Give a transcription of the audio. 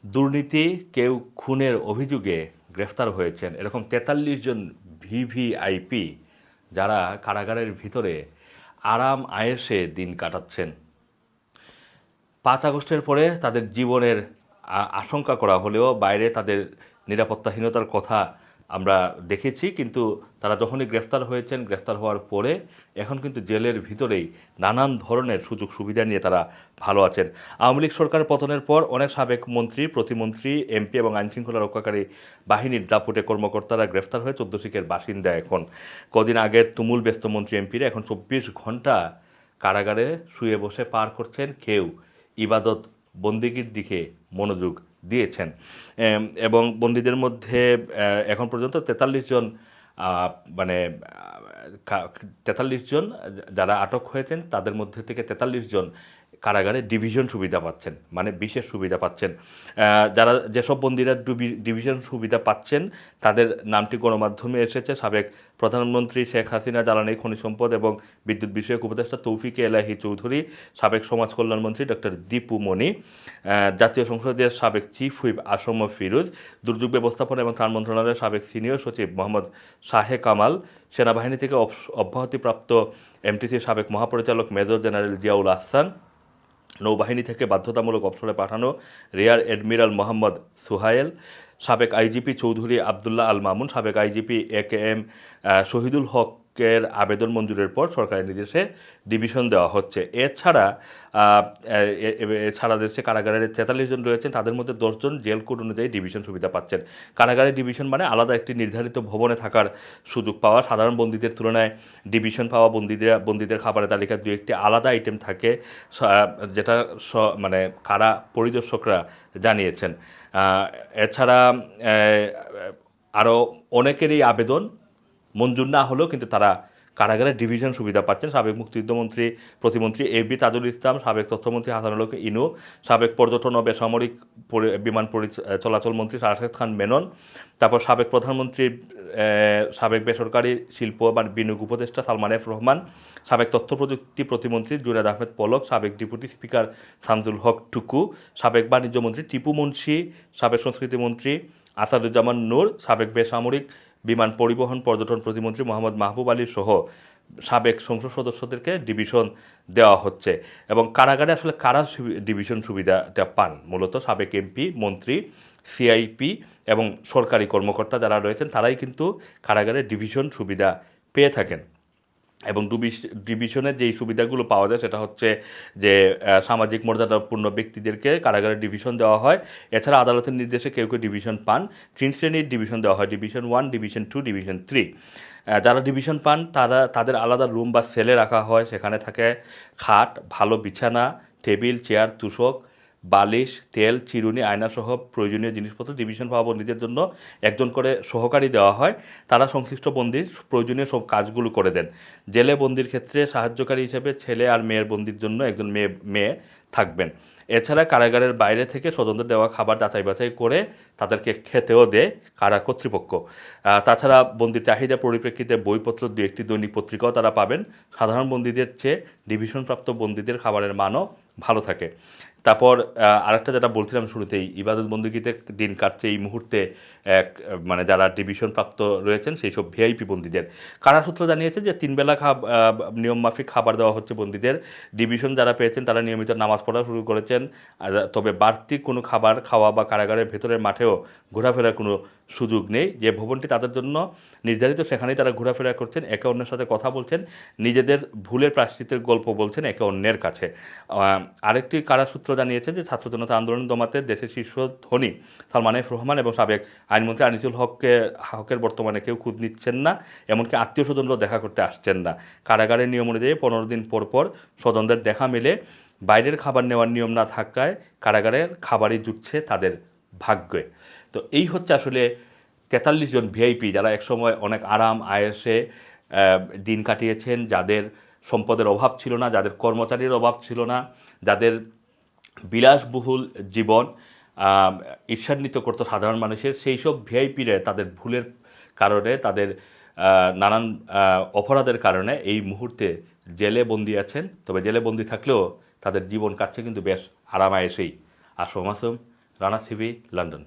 দুর্নীতি কেউ খুনের অভিযোগে গ্রেফতার হয়েছেন এরকম ৪৩ জন ভিভিআইপি যারা কারাগারের ভিতরে আরাম আয়েশে দিন কাটাচ্ছেন। ৫ আগস্টের পরে তাদের জীবনের আশঙ্কা করা হলেও বাইরে তাদের নিরাপত্তাহীনতার কথা আমরা দেখেছি, কিন্তু তারা যখনই গ্রেফতার হয়েছেন, গ্রেফতার হওয়ার পরে এখন কিন্তু জেলের ভিতরেই নানান ধরনের সুযোগ সুবিধা নিয়ে তারা ভালো আছেন। আওয়ামী লীগ সরকার পতনের পর অনেক সাবেক মন্ত্রী, প্রতিমন্ত্রী, এমপি এবং আইনশৃঙ্খলা রক্ষাকারী বাহিনীর দাপুটে কর্মকর্তারা গ্রেফতার হয়ে ১৪ শিখের বাসিন্দা। এখন কদিন আগের তুমুল ব্যস্ত মন্ত্রী এমপিরা এখন ২৪ ঘন্টা কারাগারে শুয়ে বসে পার করছেন, কেউ ইবাদত বন্দিগির দিকে মনোযোগ দিয়েছেন। এবং বন্দীদের মধ্যে এখন পর্যন্ত ৪৩ জন মানে ৪৩ জন যারা আটক হয়েছেন তাদের মধ্যে থেকে ৪৩ জন কারাগারে ডিভিশন সুবিধা পাচ্ছেন, মানে বিশেষ সুবিধা পাচ্ছেন। যারা যেসব বন্দীরা ডিভিশন সুবিধা পাচ্ছেন তাদের নামটি গণমাধ্যমে এসেছে। সাবেক প্রধানমন্ত্রী শেখ হাসিনা জ্বালানি খনিজ সম্পদ এবং বিদ্যুৎ বিষয়ক উপদেষ্টা তৌফিক এলাহি চৌধুরী, সাবেক সমাজ কল্যাণমন্ত্রী ডক্টর দীপু মনি, জাতীয় সংসদের সাবেক চিফ হুইপ আসম ফিরোজ, দুর্যোগ ব্যবস্থাপনা এবং ত্রাণ মন্ত্রণালয়ের সাবেক সিনিয়র সচিব মোহাম্মদ শাহে কামাল, সেনাবাহিনী থেকে অব্যাহতিপ্রাপ্ত এমটিসির সাবেক মহাপরিচালক মেজর জেনারেল জিয়াউল আহসান, নৌবাহিনী থেকে বাধ্যতামূলক অবসরে পাঠানো রিয়ার অ্যাডমিরাল মোহাম্মদ সুহায়েল, সাবেক আইজিপি চৌধুরী আবদুল্লাহ আল মামুন, সাবেক আইজিপি AKM শহীদুল হকের আবেদন মঞ্জুরের পর সরকারি নির্দেশে ডিভিশন দেওয়া হচ্ছে। এছাড়া দেশে কারাগারের ৪৩ জন রয়েছেন, তাদের মধ্যে ১০ জন জেল কোড অনুযায়ী ডিভিশন সুবিধা পাচ্ছেন। কারাগারের ডিভিশন মানে আলাদা একটি নির্ধারিত ভবনে থাকার সুযোগ পাওয়া। সাধারণ বন্দীদের তুলনায় ডিভিশন পাওয়া বন্দীদের খাবারের তালিকায় দু একটি আলাদা আইটেম থাকে, যেটা মানে কারা পরিদর্শকরা জানিয়েছেন। এছাড়া আরও অনেকেরই আবেদন মঞ্জুর না হলেও কিন্তু তারা কারাগারে ডিভিশন সুবিধা পাচ্ছেন। সাবেক মুক্তিযুদ্ধমন্ত্রী প্রতিমন্ত্রী AB তাজুল ইসলাম, সাবেক তথ্যমন্ত্রী হাসানুল হক ইনু, সাবেক পর্যটন ও বেসামরিক বিমান চলাচল মন্ত্রী রাশেদ খান মেনন, তারপর সাবেক প্রধানমন্ত্রী সাবেক বেসরকারি শিল্প বা বিনিয়োগ উপদেষ্টা সালমান এফ রহমান, সাবেক তথ্য প্রযুক্তি প্রতিমন্ত্রী জুনায়েদ আহমেদ পলক, সাবেক ডেপুটি স্পিকার শামসুল হক টুকু, সাবেক বাণিজ্যমন্ত্রী টিপু মুন্সি, সাবেক সংস্কৃতিমন্ত্রী আসাদুজ্জামান নূর, সাবেক বেসামরিক বিমান পরিবহন পর্যটন প্রতিমন্ত্রী মোহাম্মদ মাহবুব আলী সহ সাবেক সংসদ সদস্যদেরকে ডিভিশন দেওয়া হচ্ছে। এবং কারাগারে আসলে কারা ডিভিশন সুবিধাটা পান, মূলত সাবেক এমপি, মন্ত্রী, সিআইপি এবং সরকারি কর্মকর্তা যারা রয়েছেন তারাই কিন্তু কারাগারে ডিভিশন সুবিধা পেয়ে থাকেন। এবং ডিভিশনের যেই সুবিধাগুলো পাওয়া যায় সেটা হচ্ছে যে সামাজিক মর্যাদাপূর্ণ ব্যক্তিদেরকে কারাগারে ডিভিশন দেওয়া হয়। এছাড়া আদালতের নির্দেশে কেউ কেউ ডিভিশন পান। 3 শ্রেণীর ডিভিশন দেওয়া হয়: ডিভিশন 1, ডিভিশন 2, ডিভিশন 3। যারা ডিভিশন পান তাদের আলাদা রুম বা সেলে রাখা হয়, সেখানে থাকে খাট, ভালো বিছানা, টেবিল, চেয়ার, তোশক, বালিশ, তেল, চিরুনি, আয়নাসহ প্রয়োজনীয় জিনিসপত্র। ডিভিশন পাওয়া বন্দীদের জন্য একজন করে সহকারী দেওয়া হয়, তারা সংশ্লিষ্ট বন্দির প্রয়োজনীয় সব কাজগুলো করে দেন। জেলে বন্দির ক্ষেত্রে সাহায্যকারী হিসেবে ছেলে আর মেয়ের বন্দির জন্য একজন মেয়ে থাকবেন। এছাড়া কারাগারের বাইরে থেকে স্বজনদের দেওয়া খাবার যাচাই বাছাই করে তাদেরকে খেতেও দেয় কারা কর্তৃপক্ষ। তাছাড়া বন্দির চাহিদা পরিপ্রেক্ষিতে বইপত্র 2-1টি দৈনিক পত্রিকাও তারা পাবেন। সাধারণ বন্দীদের চেয়ে ডিভিশনপ্রাপ্ত বন্দীদের খাবারের মানও ভালো থাকে। তারপর আরেকটা যেটা বলছিলাম শুরুতেই, ইবাদত বন্দীতে দিন কাটছে এই মুহূর্তে মানে যারা ডিভিশন প্রাপ্ত রয়েছেন সেই সব ভিআইপি বন্দীদের। কারা সূত্র জানিয়েছে যে 3 বেলা নিয়মমাফিক খাবার দেওয়া হচ্ছে বন্দীদের। ডিভিশন যারা পেয়েছেন তারা নিয়মিত নামাজ পড়া শুরু করেছেন, তবে বাড়তি কোনো খাবার খাওয়া বা কারাগারের ভেতরের মাঠেও ঘোরাফেরার কোনো সুযোগ নেই। যে ভবনটি তাদের জন্য নির্ধারিত সেখানেই তারা ঘোরাফেরা করছেন, একে অন্যের সাথে কথা বলছেন, নিজেদের ভুলের প্রায়শ্চিত্তের গল্প বলছেন একে অন্যের কাছে। আরেকটি কারা সূত্র জানিয়েছে যে ছাত্র জনতা আন্দোলন দমাতে দেশের শীর্ষ ধনী সালমান এফ রহমান এবং সাবেক আইনমন্ত্রী আনিসুল হকের বর্তমানে কেউ খোঁজ নিচ্ছেন না, এমনকি আত্মীয় স্বজনরাও দেখা করতে আসছেন না। কারাগারের নিয়ম অনুযায়ী 15 দিন পর পর স্বজনদের দেখা মেলে। বাইরের খাবার নেওয়ার নিয়ম না থাকায় কারাগারের খাবারই জুটছে তাদের ভাগ্যে। তো এই হচ্ছে আসলে 43 জন ভিআইপি যারা একসময় অনেক আরাম আয়েশে দিন কাটিয়েছেন, যাদের সম্পদের অভাব ছিল না, যাদের কর্মচারীর অভাব ছিল না, যাদের বিলাসবহুল জীবন ঈর্ষান্বিত করতো সাধারণ মানুষের, সেই সব ভিআইপিরা তাদের ভুলের কারণে, তাদের নানান অপরাধের কারণে এই মুহূর্তে জেলে বন্দী আছেন। তবে জেলে বন্দী থাকলেও তাদের জীবন কাটছে কিন্তু বেশ আরামায়েশেই। Assam Rana TV, London.